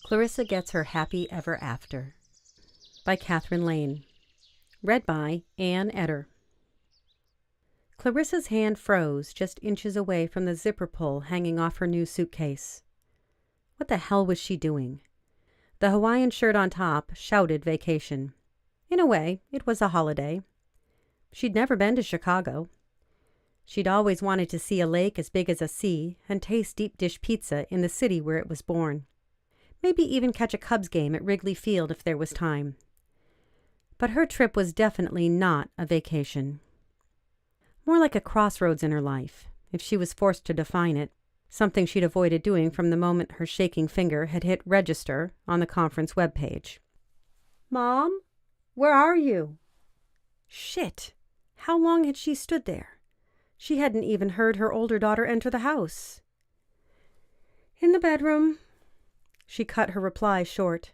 Clarissa Gets Her Happy Ever After by Catherine Lane. Read by Ann Etter. Clarissa's hand froze just inches away from the zipper pull hanging off her new suitcase. What the hell was she doing? The Hawaiian shirt on top shouted vacation. In a way, it was a holiday. She'd never been to Chicago. She'd always wanted to see a lake as big as a sea and taste deep dish pizza in the city where it was born. Maybe even catch a Cubs game at Wrigley Field if there was time. But her trip was definitely not a vacation. More like a crossroads in her life, if she was forced to define it, something she'd avoided doing from the moment her shaking finger had hit register on the conference webpage. "Mom, where are you?" Shit! How long had she stood there? She hadn't even heard her older daughter enter the house. "In the bedroom." She cut her reply short.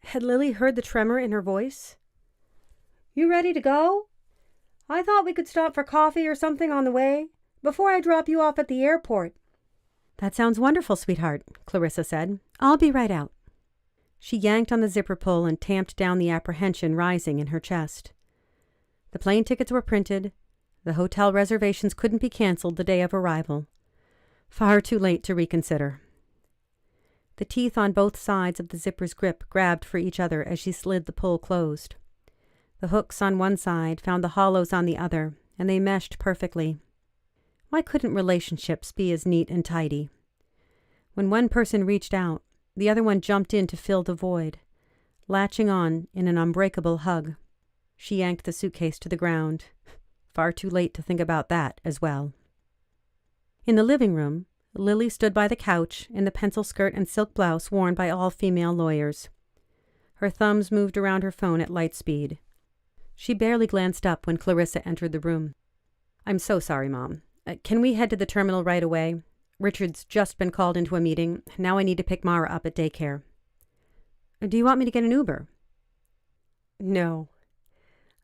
Had Lily heard the tremor in her voice? "You ready to go? I thought we could stop for coffee or something on the way, before I drop you off at the airport." "That sounds wonderful, sweetheart," Clarissa said. "I'll be right out." She yanked on the zipper pull and tamped down the apprehension rising in her chest. The plane tickets were printed. The hotel reservations couldn't be canceled the day of arrival. Far too late to reconsider. The teeth on both sides of the zipper's grip grabbed for each other as she slid the pull closed. The hooks on one side found the hollows on the other, and they meshed perfectly. Why couldn't relationships be as neat and tidy? When one person reached out, the other one jumped in to fill the void, latching on in an unbreakable hug. She yanked the suitcase to the ground. Far too late to think about that as well. In the living room, Lily stood by the couch in the pencil skirt and silk blouse worn by all female lawyers. Her thumbs moved around her phone at light speed. She barely glanced up when Clarissa entered the room. "I'm so sorry, Mom. Can we head to the terminal right away? Richard's just been called into a meeting. Now I need to pick Mara up at daycare." "Do you want me to get an Uber?" "No."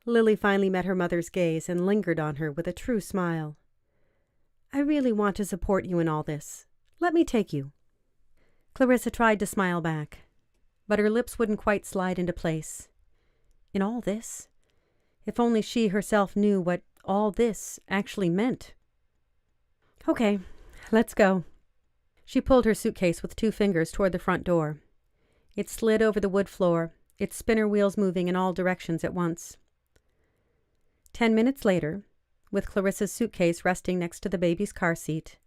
Lily finally met her mother's gaze and lingered on her with a true smile. "I really want to support you in all this. Let me take you." Clarissa tried to smile back, but her lips wouldn't quite slide into place. In all this? If only she herself knew what all this actually meant. "Okay, let's go." She pulled her suitcase with 2 fingers toward the front door. It slid over the wood floor, its spinner wheels moving in all directions at once. 10 minutes later, with Clarissa's suitcase resting next to the baby's car seat,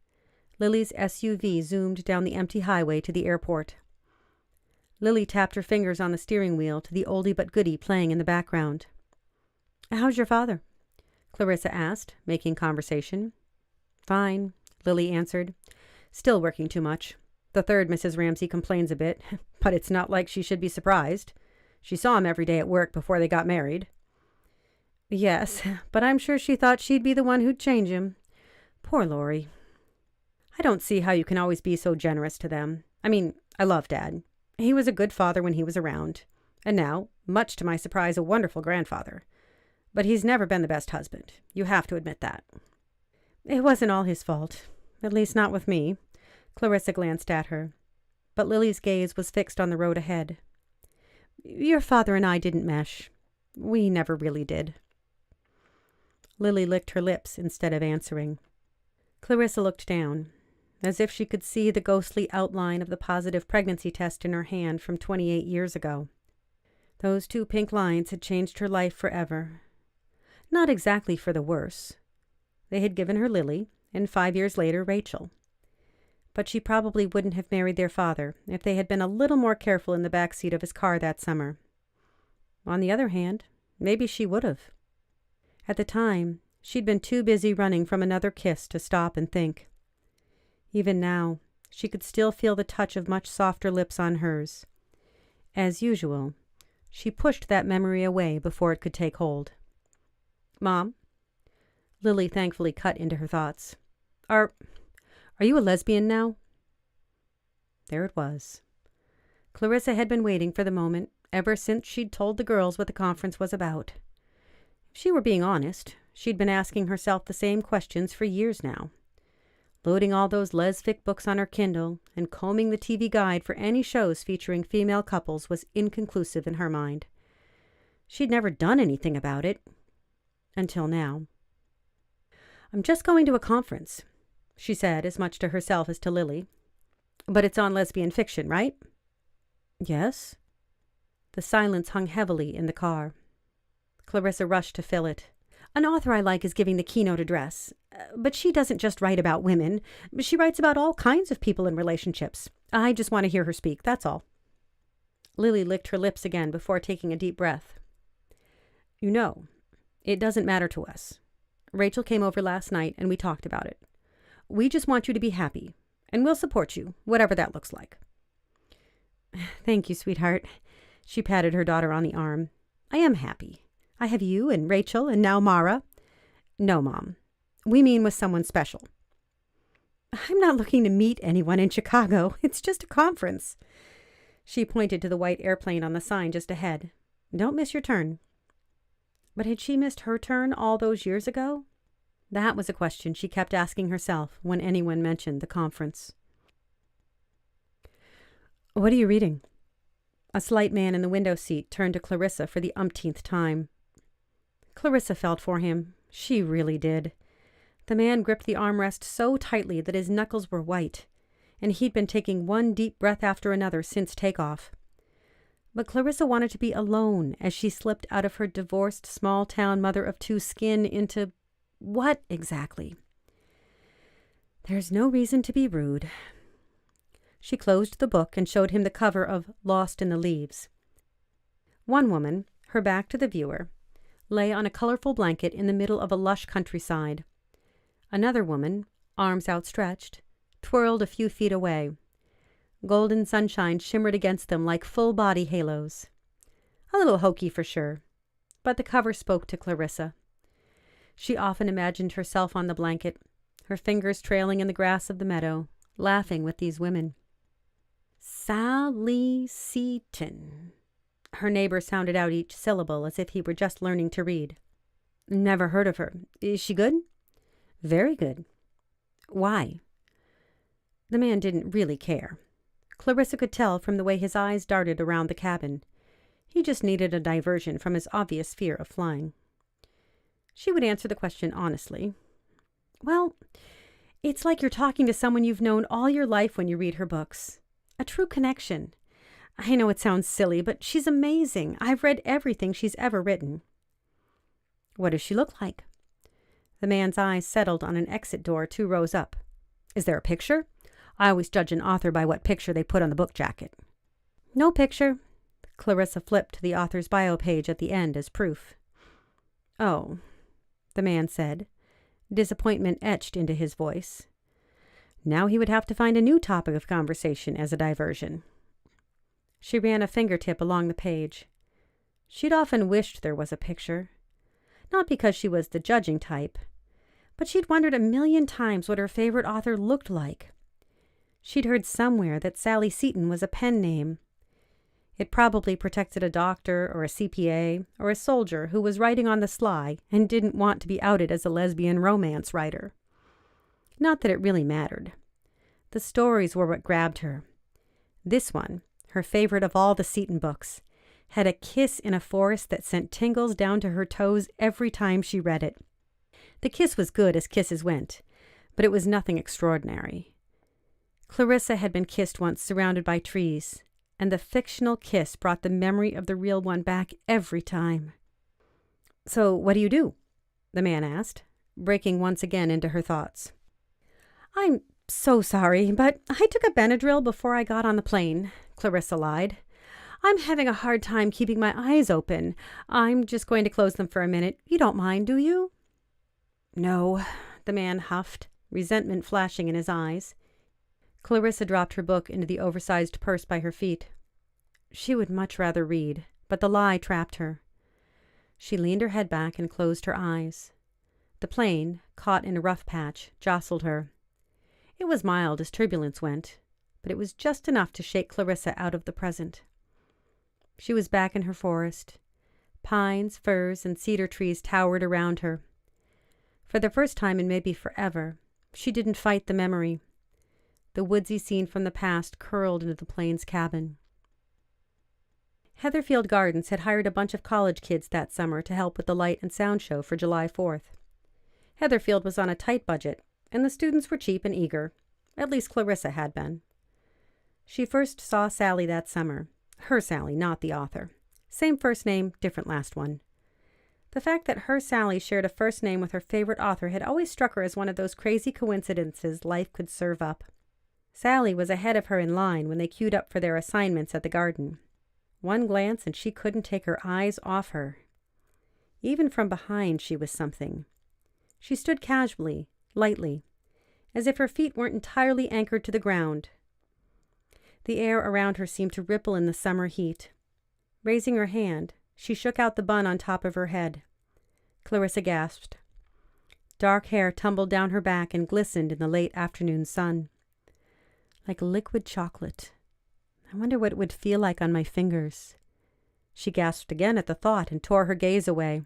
Lily's SUV zoomed down the empty highway to the airport. Lily tapped her fingers on the steering wheel to the oldie but goodie playing in the background. "How's your father?" Clarissa asked, making conversation. "Fine," Lily answered. "Still working too much. The third Mrs. Ramsey complains a bit, but it's not like she should be surprised. She saw him every day at work before they got married." "Yes, but I'm sure she thought she'd be the one who'd change him. Poor Laurie. I don't see how you can always be so generous to them. I mean, I love Dad. He was a good father when he was around, and now, much to my surprise, a wonderful grandfather. But he's never been the best husband. You have to admit that." "It wasn't all his fault, at least not with me." Clarissa glanced at her, but Lily's gaze was fixed on the road ahead. "Your father and I didn't mesh. We never really did." Lily licked her lips instead of answering. Clarissa looked down, as if she could see the ghostly outline of the positive pregnancy test in her hand from 28 years ago. Those 2 pink lines had changed her life forever. Not exactly for the worse. They had given her Lily, and 5 years later, Rachel. But she probably wouldn't have married their father if they had been a little more careful in the back seat of his car that summer. On the other hand, maybe she would have. At the time, she'd been too busy running from another kiss to stop and think. Even now, she could still feel the touch of much softer lips on hers. As usual, she pushed that memory away before it could take hold. "Mom?" Lily thankfully cut into her thoughts. Are you a lesbian now?" There it was. Clarissa had been waiting for the moment ever since she'd told the girls what the conference was about. If she were being honest, she'd been asking herself the same questions for years now. loading all those lesfic books on her Kindle and combing the TV guide for any shows featuring female couples was inconclusive in her mind. She'd never done anything about it. Until now. "I'm just going to a conference," she said, as much to herself as to Lily. "But it's on lesbian fiction, right?" "Yes." The silence hung heavily in the car. Clarissa rushed to fill it. "An author I like is giving the keynote address. But she doesn't just write about women. She writes about all kinds of people in relationships. I just want to hear her speak, that's all." Lily licked her lips again before taking a deep breath. "You know, it doesn't matter to us. Rachel came over last night and we talked about it. We just want you to be happy, and we'll support you, whatever that looks like." "Thank you, sweetheart." She patted her daughter on the arm. "I am happy. I have you and Rachel and now Mara." "No, Mom. We mean with someone special." "I'm not looking to meet anyone in Chicago. It's just a conference." She pointed to the white airplane on the sign just ahead. "Don't miss your turn." But had she missed her turn all those years ago? That was a question she kept asking herself when anyone mentioned the conference. "What are you reading?" A slight man in the window seat turned to Clarissa for the umpteenth time. Clarissa felt for him. She really did. The man gripped the armrest so tightly that his knuckles were white, and he'd been taking one deep breath after another since takeoff. But Clarissa wanted to be alone as she slipped out of her divorced small-town mother-of-two skin into what exactly? "There's no reason to be rude." She closed the book and showed him the cover of Lost in the Leaves. One woman, her back to the viewer, lay on a colorful blanket in the middle of a lush countryside. Another woman, arms outstretched, twirled a few feet away. Golden sunshine shimmered against them like full-body halos. A little hokey for sure, but the cover spoke to Clarissa. She often imagined herself on the blanket, her fingers trailing in the grass of the meadow, laughing with these women. "Sally Seaton." Her neighbor sounded out each syllable as if he were just learning to read. "Never heard of her. Is she good?" "Very good." "Why?" The man didn't really care. Clarissa could tell from the way his eyes darted around the cabin. He just needed a diversion from his obvious fear of flying. She would answer the question honestly. "Well, it's like you're talking to someone you've known all your life when you read her books. A true connection. I know it sounds silly, but she's amazing. I've read everything she's ever written." "What does she look like?" The man's eyes settled on an exit door 2 rows up. "Is there a picture? I always judge an author by what picture they put on the book jacket." "No picture." Clarissa flipped to the author's bio page at the end as proof. "Oh," the man said, disappointment etched into his voice. Now he would have to find a new topic of conversation as a diversion. She ran a fingertip along the page. She'd often wished there was a picture. Not because she was the judging type, but she'd wondered a million times what her favorite author looked like. She'd heard somewhere that Sally Seaton was a pen name. It probably protected a doctor or a CPA or a soldier who was writing on the sly and didn't want to be outed as a lesbian romance writer. Not that it really mattered. The stories were what grabbed her. This one, her favorite of all the Seaton books, had a kiss in a forest that sent tingles down to her toes every time she read it. The kiss was good as kisses went, but it was nothing extraordinary. Clarissa had been kissed once surrounded by trees, and the fictional kiss brought the memory of the real one back every time. "So what do you do?" the man asked, breaking once again into her thoughts. "I'm so sorry, but I took a Benadryl before I got on the plane," Clarissa lied. "I'm having a hard time keeping my eyes open. I'm just going to close them for a minute. You don't mind, do you?" "No," the man huffed, resentment flashing in his eyes. Clarissa dropped her book into the oversized purse by her feet. She would much rather read, but the lie trapped her. She leaned her head back and closed her eyes. The plane, caught in a rough patch, jostled her. It was mild as turbulence went, but it was just enough to shake Clarissa out of the present. She was back in her forest. Pines, firs, and cedar trees towered around her. For the first time in maybe forever, She didn't fight the memory. The woodsy scene from the past curled into the Plains cabin. Heatherfield Gardens had hired a bunch of college kids that summer to help with the light and sound show for July 4th. Heatherfield was on a tight budget, and the students were cheap and eager. At least Clarissa had been. She first saw Sally that summer. Her Sally, not the author. Same first name, different last one. The fact that her Sally shared a first name with her favorite author had always struck her as one of those crazy coincidences life could serve up. Sally was ahead of her in line when they queued up for their assignments at the garden. One glance and she couldn't take her eyes off her. Even from behind she was something. She stood casually, lightly, as if her feet weren't entirely anchored to the ground. The air around her seemed to ripple in the summer heat. Raising her hand, she shook out the bun on top of her head. Clarissa gasped. Dark hair tumbled down her back and glistened in the late afternoon sun. Like liquid chocolate. I wonder what it would feel like on my fingers. She gasped again at the thought and tore her gaze away.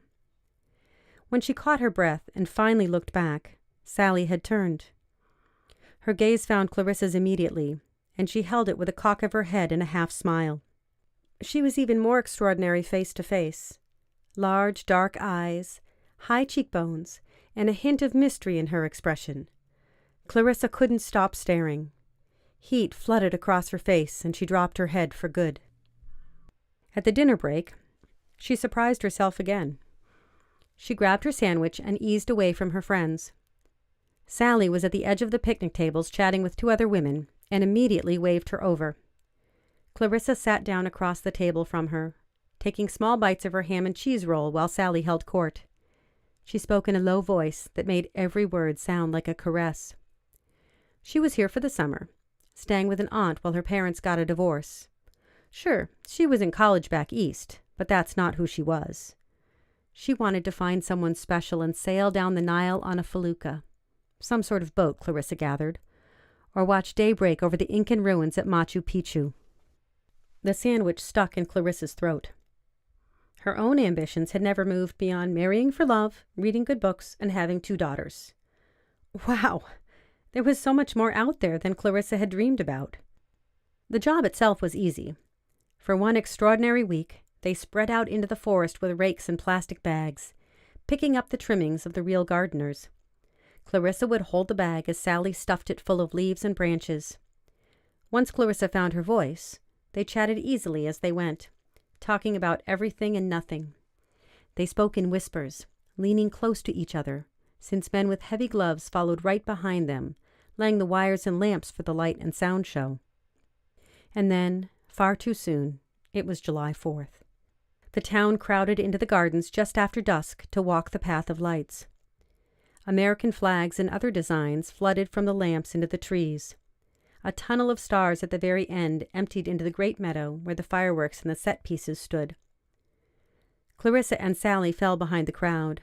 When she caught her breath and finally looked back, Sally had turned. Her gaze found Clarissa's immediately, and she held it with a cock of her head and a half smile. She was even more extraordinary face to face. Large, dark eyes, high cheekbones, and a hint of mystery in her expression. Clarissa couldn't stop staring. Heat flooded across her face, and she dropped her head for good. At the dinner break, she surprised herself again. She grabbed her sandwich and eased away from her friends. Sally was at the edge of the picnic tables chatting with two other women, and immediately waved her over. Clarissa sat down across the table from her, taking small bites of her ham and cheese roll while Sally held court. She spoke in a low voice that made every word sound like a caress. She was here for the summer, staying with an aunt while her parents got a divorce. Sure, she was in college back east, but that's not who she was. She wanted to find someone special and sail down the Nile on a felucca. Some sort of boat, Clarissa gathered. Or watch daybreak over the Incan ruins at Machu Picchu. The sandwich stuck in Clarissa's throat. Her own ambitions had never moved beyond marrying for love, reading good books, and having 2 daughters. Wow! There was so much more out there than Clarissa had dreamed about. The job itself was easy. For one extraordinary week, they spread out into the forest with rakes and plastic bags, picking up the trimmings of the real gardeners. Clarissa would hold the bag as Sally stuffed it full of leaves and branches. Once Clarissa found her voice, they chatted easily as they went, talking about everything and nothing. They spoke in whispers, leaning close to each other, since men with heavy gloves followed right behind them, laying the wires and lamps for the light and sound show. And then, far too soon, it was July 4th. The town crowded into the gardens just after dusk to walk the path of lights. American flags and other designs flooded from the lamps into the trees. A tunnel of stars at the very end emptied into the great meadow where the fireworks and the set pieces stood. Clarissa and Sally fell behind the crowd.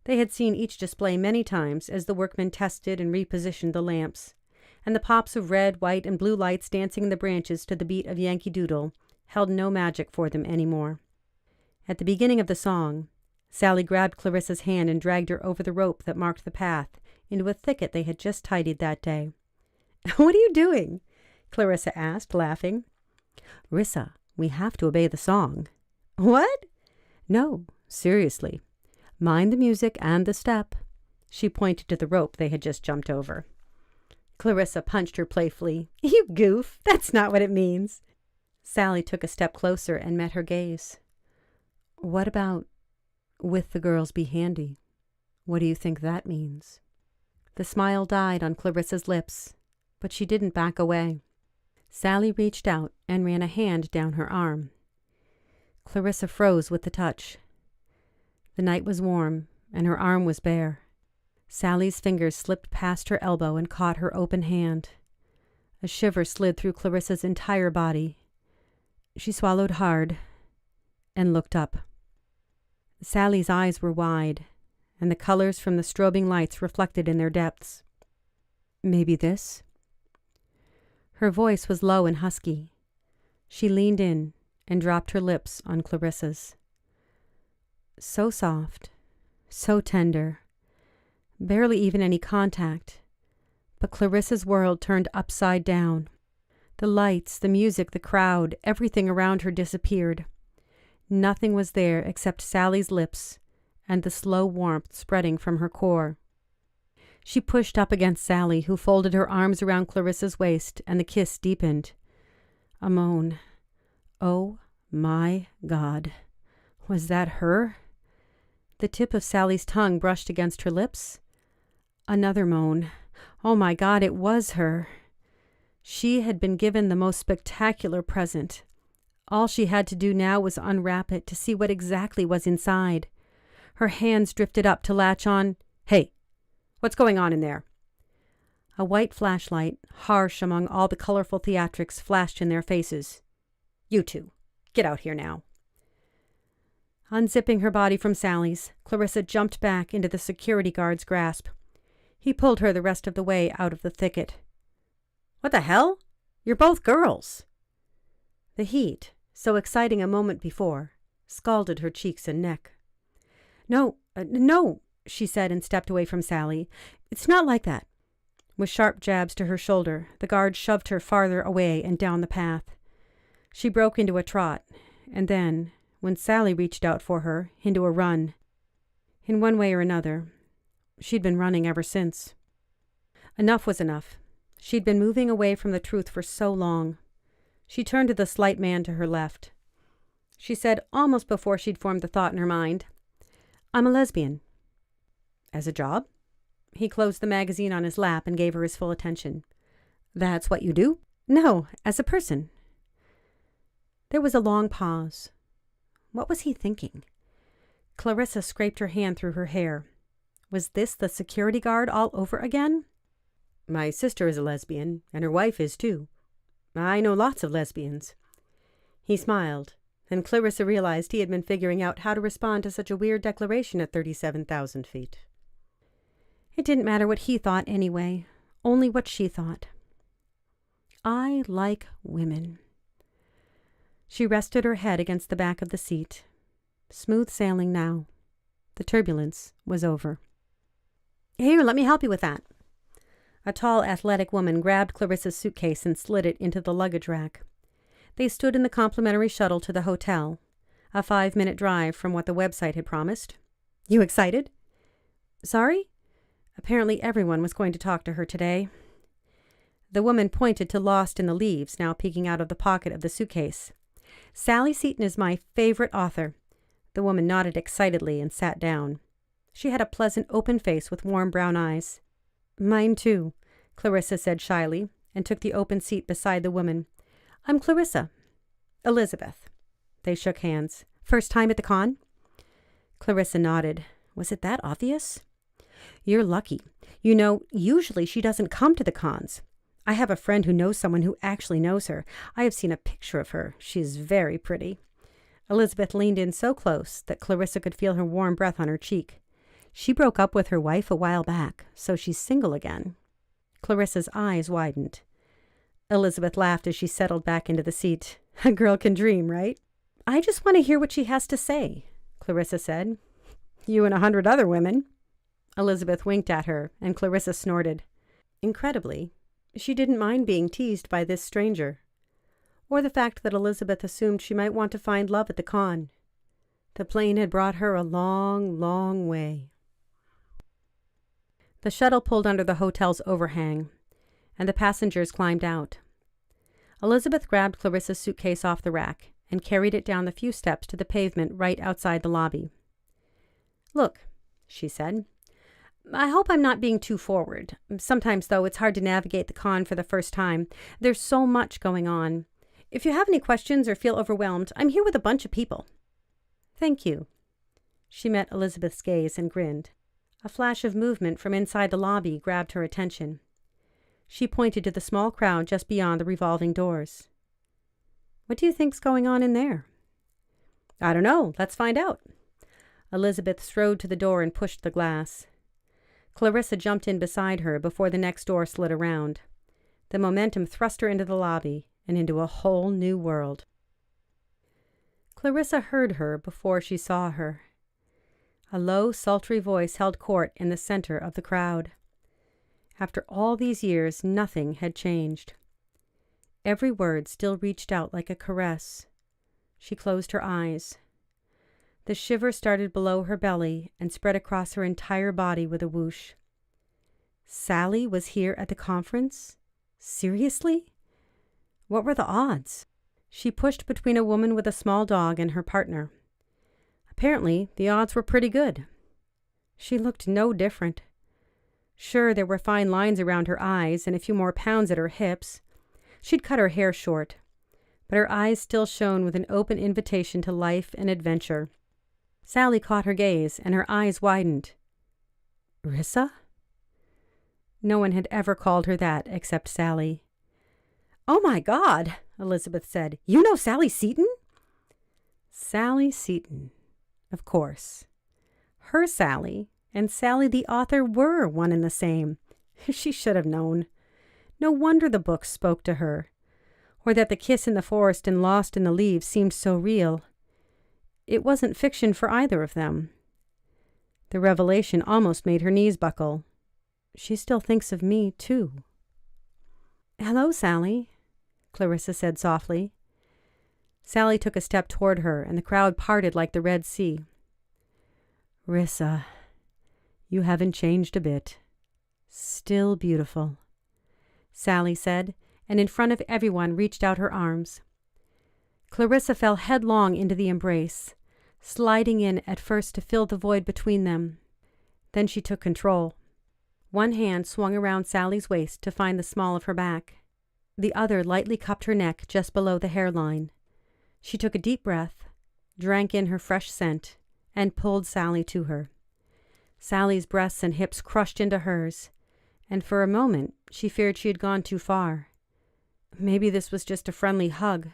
They had seen each display many times as the workmen tested and repositioned the lamps, and the pops of red, white, and blue lights dancing in the branches to the beat of Yankee Doodle held no magic for them anymore. At the beginning of the song, Sally grabbed Clarissa's hand and dragged her over the rope that marked the path into a thicket they had just tidied that day. "What are you doing?" Clarissa asked, laughing. "Rissa, we have to obey the song." "What?" "No, seriously. Mind the music and the step." She pointed to the rope they had just jumped over. Clarissa punched her playfully. "You goof! That's not what it means." Sally took a step closer and met her gaze. "What about, 'with the girls be handy'? What do you think that means?" The smile died on Clarissa's lips, but she didn't back away. Sally reached out and ran a hand down her arm. Clarissa froze with the touch. The night was warm, and her arm was bare. Sally's fingers slipped past her elbow and caught her open hand. A shiver slid through Clarissa's entire body. She swallowed hard and looked up. Sally's eyes were wide, and the colors from the strobing lights reflected in their depths. "Maybe this?" Her voice was low and husky. She leaned in and dropped her lips on Clarissa's. So soft, so tender, barely even any contact, But Clarissa's world turned upside down. The lights, the music, the crowd, everything around her disappeared. Nothing was there except Sally's lips and the slow warmth spreading from her core. She pushed up against Sally, who folded her arms around Clarissa's waist, and the kiss deepened. A moan. Oh, my God. Was that her? The tip of Sally's tongue brushed against her lips. Another moan. Oh, my God, it was her. She had been given the most spectacular present. All she had to do now was unwrap it to see what exactly was inside. Her hands drifted up to latch on. Hey, what's going on in there? A white flashlight, harsh among all the colorful theatrics, flashed in their faces. You two, get out here now. Unzipping her body from Sally's, Clarissa jumped back into the security guard's grasp. He pulled her the rest of the way out of the thicket. What the hell? You're both girls. The heat, so exciting a moment before, scalded her cheeks and neck. No, she said and stepped away from Sally. It's not like that. With sharp jabs to her shoulder, the guard shoved her farther away and down the path. She broke into a trot, and then, when Sally reached out for her, into a run. In one way or another, she'd been running ever since. Enough was enough. She'd been moving away from the truth for so long. She turned to the slight man to her left. She said, almost before she'd formed the thought in her mind, I'm a lesbian. As a job? He closed the magazine on his lap and gave her his full attention. That's what you do? No, as a person. There was a long pause. What was he thinking? Clarissa scraped her hand through her hair. Was this the security guard all over again? My sister is a lesbian, and her wife is too. I know lots of lesbians. He smiled, and Clarissa realized he had been figuring out how to respond to such a weird declaration at 37,000 feet. It didn't matter what he thought anyway, only what she thought. I like women. She rested her head against the back of the seat. Smooth sailing now. The turbulence was over. Here, let me help you with that. A tall, athletic woman grabbed Clarissa's suitcase and slid it into the luggage rack. They stood in the complimentary shuttle to the hotel, a 5-minute drive from what the website had promised. You excited? Sorry? Apparently everyone was going to talk to her today. The woman pointed to Lost in the Leaves, now peeking out of the pocket of the suitcase. Sally Seton is my favorite author. The woman nodded excitedly and sat down. She had a pleasant, open face with warm brown eyes. Mine too, Clarissa said shyly, and took the open seat beside the woman. I'm Clarissa. Elizabeth. They shook hands. First time at the con? Clarissa nodded. Was it that obvious? You're lucky. You know, usually she doesn't come to the cons. I have a friend who knows someone who actually knows her. I have seen a picture of her. She is very pretty. Elizabeth leaned in so close that Clarissa could feel her warm breath on her cheek. She broke up with her wife a while back, so she's single again. Clarissa's eyes widened. Elizabeth laughed as she settled back into the seat. A girl can dream, right? I just want to hear what she has to say, Clarissa said. You and 100 other women. Elizabeth winked at her, and Clarissa snorted. Incredibly, she didn't mind being teased by this stranger, or the fact that Elizabeth assumed she might want to find love at the con. The plane had brought her a long, long way. The shuttle pulled under the hotel's overhang, and the passengers climbed out. Elizabeth grabbed Clarissa's suitcase off the rack and carried it down the few steps to the pavement right outside the lobby. Look, she said, I hope I'm not being too forward. Sometimes, though, it's hard to navigate the con for the first time. There's so much going on. If you have any questions or feel overwhelmed, I'm here with a bunch of people. Thank you. She met Elizabeth's gaze and grinned. A flash of movement from inside the lobby grabbed her attention. She pointed to the small crowd just beyond the revolving doors. What do you think's going on in there? I don't know. Let's find out. Elizabeth strode to the door and pushed the glass. Clarissa jumped in beside her before the next door slid around. The momentum thrust her into the lobby and into a whole new world. Clarissa heard her before she saw her. A low, sultry voice held court in the center of the crowd. After all these years, nothing had changed. Every word still reached out like a caress. She closed her eyes. The shiver started below her belly and spread across her entire body with a whoosh. Sally was here at the conference? Seriously? What were the odds? She pushed between a woman with a small dog and her partner. Apparently, the odds were pretty good. She looked no different. Sure, there were fine lines around her eyes and a few more pounds at her hips. She'd cut her hair short, but her eyes still shone with an open invitation to life and adventure. Sally caught her gaze, and her eyes widened. Rissa? No one had ever called her that except Sally. "Oh, my God," Elizabeth said. "You know Sally Seton?" Sally Seton. Of course. Her Sally and Sally the author were one and the same. She should have known. No wonder the books spoke to her, or that the kiss in the forest and Lost in the Leaves seemed so real. It wasn't fiction for either of them. The revelation almost made her knees buckle. She still thinks of me, too. "Hello, Sally," Clarissa said softly. Sally took a step toward her, and the crowd parted like the Red Sea. "Rissa, you haven't changed a bit. Still beautiful," Sally said, and in front of everyone reached out her arms. Clarissa fell headlong into the embrace, sliding in at first to fill the void between them. Then she took control. One hand swung around Sally's waist to find the small of her back. The other lightly cupped her neck just below the hairline. She took a deep breath, drank in her fresh scent, and pulled Sally to her. Sally's breasts and hips crushed into hers, and for a moment she feared she had gone too far. Maybe this was just a friendly hug.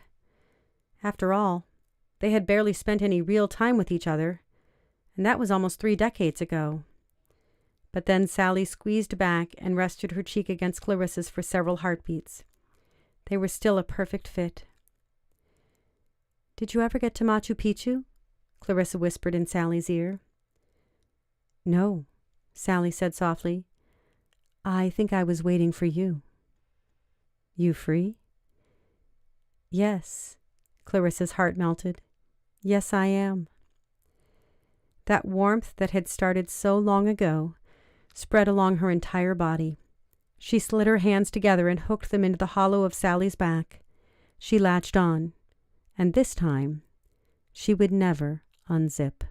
After all, they had barely spent any real time with each other, and that was almost 3 decades ago. But then Sally squeezed back and rested her cheek against Clarissa's for several heartbeats. They were still a perfect fit. "Did you ever get to Machu Picchu?" Clarissa whispered in Sally's ear. "No," Sally said softly. "I think I was waiting for you." "You free?" "Yes." Clarissa's heart melted. "Yes, I am." That warmth that had started so long ago spread along her entire body. She slid her hands together and hooked them into the hollow of Sally's back. She latched on, and this time she would never unzip.